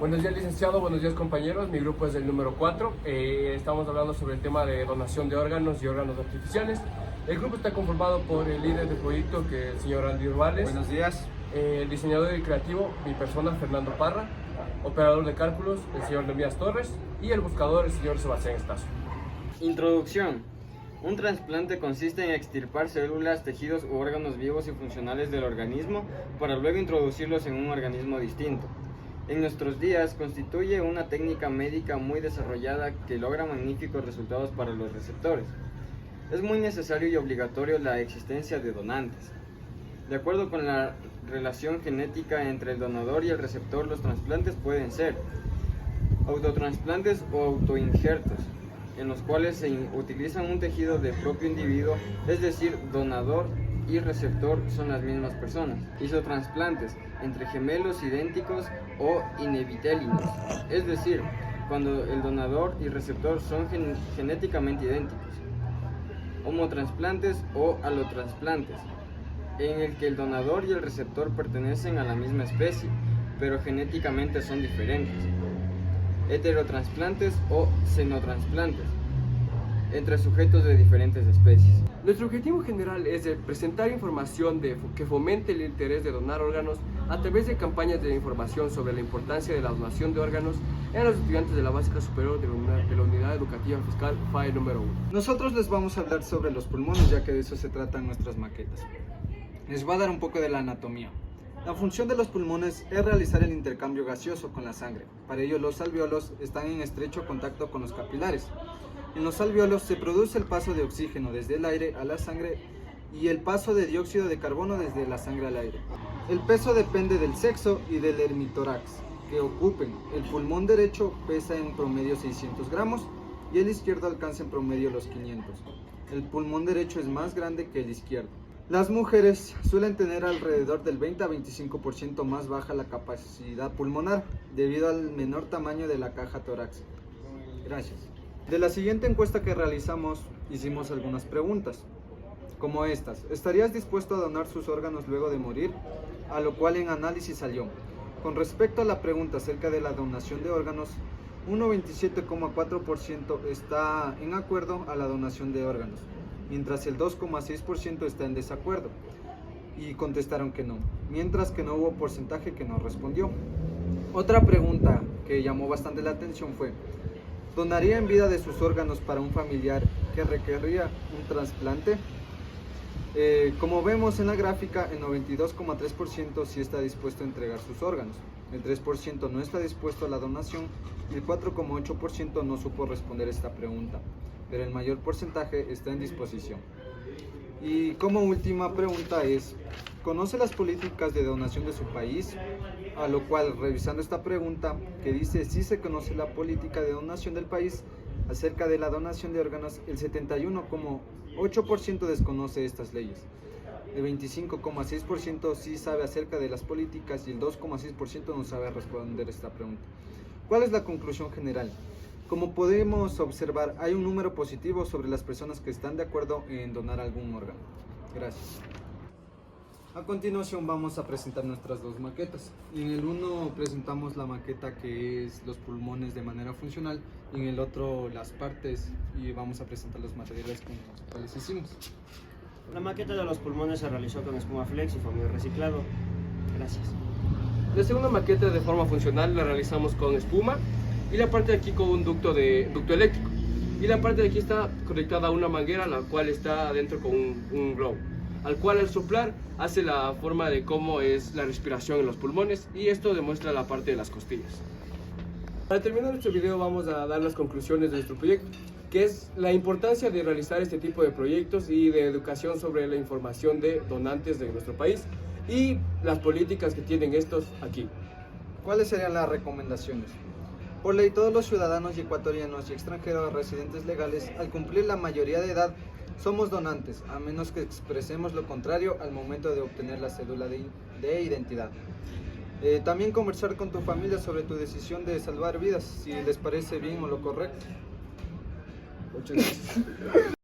Buenos días, licenciado, buenos días, compañeros. Mi grupo es el número 4. Estamos hablando sobre el tema de donación de órganos y órganos artificiales. El grupo está conformado por el líder del proyecto, que es el señor Andy Urbales. Buenos días. El diseñador y creativo, mi persona, Fernando Parra. Operador de cálculos, el señor Nemías Torres. Y el buscador, el señor Sebastián Estazo. Introducción. Un trasplante consiste en extirpar células, tejidos u órganos vivos y funcionales del organismo para luego introducirlos en un organismo distinto. En nuestros días constituye una técnica médica muy desarrollada que logra magníficos resultados para los receptores. Es muy necesario y obligatorio la existencia de donantes. De acuerdo con la relación genética entre el donador y el receptor, los trasplantes pueden ser autotransplantes o autoinjertos, en los cuales se utilizan un tejido del propio individuo, es decir, donador y receptor son las mismas personas. Isotransplantes entre gemelos idénticos o inevitelinos, es decir, cuando el donador y receptor son genéticamente idénticos. Homotransplantes o alotransplantes, en el que el donador y el receptor pertenecen a la misma especie, pero genéticamente son diferentes. Heterotransplantes o xenotransplantes, entre sujetos de diferentes especies. Nuestro objetivo general es el presentar información que fomente el interés de donar órganos a través de campañas de información sobre la importancia de la donación de órganos en los estudiantes de la básica superior de la Unidad Educativa Fiscal FAE número 1. Nosotros les vamos a hablar sobre los pulmones, ya que de eso se tratan nuestras maquetas. Les voy a dar un poco de la anatomía. La función de los pulmones es realizar el intercambio gaseoso con la sangre. Para ello, los alvéolos están en estrecho contacto con los capilares. En los alvéolos se produce el paso de oxígeno desde el aire a la sangre y el paso de dióxido de carbono desde la sangre al aire. El peso depende del sexo y del hemitórax que ocupen. El pulmón derecho pesa en promedio 600 gramos y el izquierdo alcanza en promedio los 500. El pulmón derecho es más grande que el izquierdo. Las mujeres suelen tener alrededor del 20 a 25% más baja la capacidad pulmonar debido al menor tamaño de la caja torácica. Gracias. De la siguiente encuesta que realizamos, hicimos algunas preguntas, como estas. ¿Estarías dispuesto a donar sus órganos luego de morir? A lo cual en análisis salió. Con respecto a la pregunta acerca de la donación de órganos, un 97,4% está en acuerdo a la donación de órganos, mientras el 2,6% está en desacuerdo y contestaron que no, mientras que no hubo porcentaje que no respondió. Otra pregunta que llamó bastante la atención fue: ¿donaría en vida de sus órganos para un familiar que requeriría un trasplante? Como vemos en la gráfica, el 92,3% sí está dispuesto a entregar sus órganos, el 3% no está dispuesto a la donación y el 4,8% no supo responder esta pregunta, pero el mayor porcentaje está en disposición. Y como última pregunta es: ¿conoce las políticas de donación de su país? A lo cual, revisando esta pregunta que dice si se conoce la política de donación del país acerca de la donación de órganos, el 71,8% desconoce estas leyes, el 25,6% sí sabe acerca de las políticas y el 2,6% no sabe responder esta pregunta. ¿Cuál es la conclusión general? Como podemos observar, hay un número positivo sobre las personas que están de acuerdo en donar algún órgano. Gracias. A continuación vamos a presentar nuestras dos maquetas. En el uno presentamos la maqueta que es los pulmones de manera funcional y en el otro las partes, y vamos a presentar los materiales con los cuales hicimos. La maqueta de los pulmones se realizó con espuma flex y foamy reciclado. Gracias. La segunda maqueta de forma funcional la realizamos con espuma y la parte de aquí con un ducto eléctrico. Y la parte de aquí está conectada a una manguera, la cual está adentro con un globo, al cual al soplar hace la forma de cómo es la respiración en los pulmones, y esto demuestra la parte de las costillas. Para terminar nuestro video vamos a dar las conclusiones de nuestro proyecto, que es la importancia de realizar este tipo de proyectos y de educación sobre la información de donantes de nuestro país y las políticas que tienen estos aquí. ¿Cuáles serían las recomendaciones? Por ley, todos los ciudadanos ecuatorianos y extranjeros residentes legales, al cumplir la mayoría de edad, somos donantes, a menos que expresemos lo contrario al momento de obtener la cédula de identidad. También conversar con tu familia sobre tu decisión de salvar vidas, si les parece bien o lo correcto. Muchas gracias.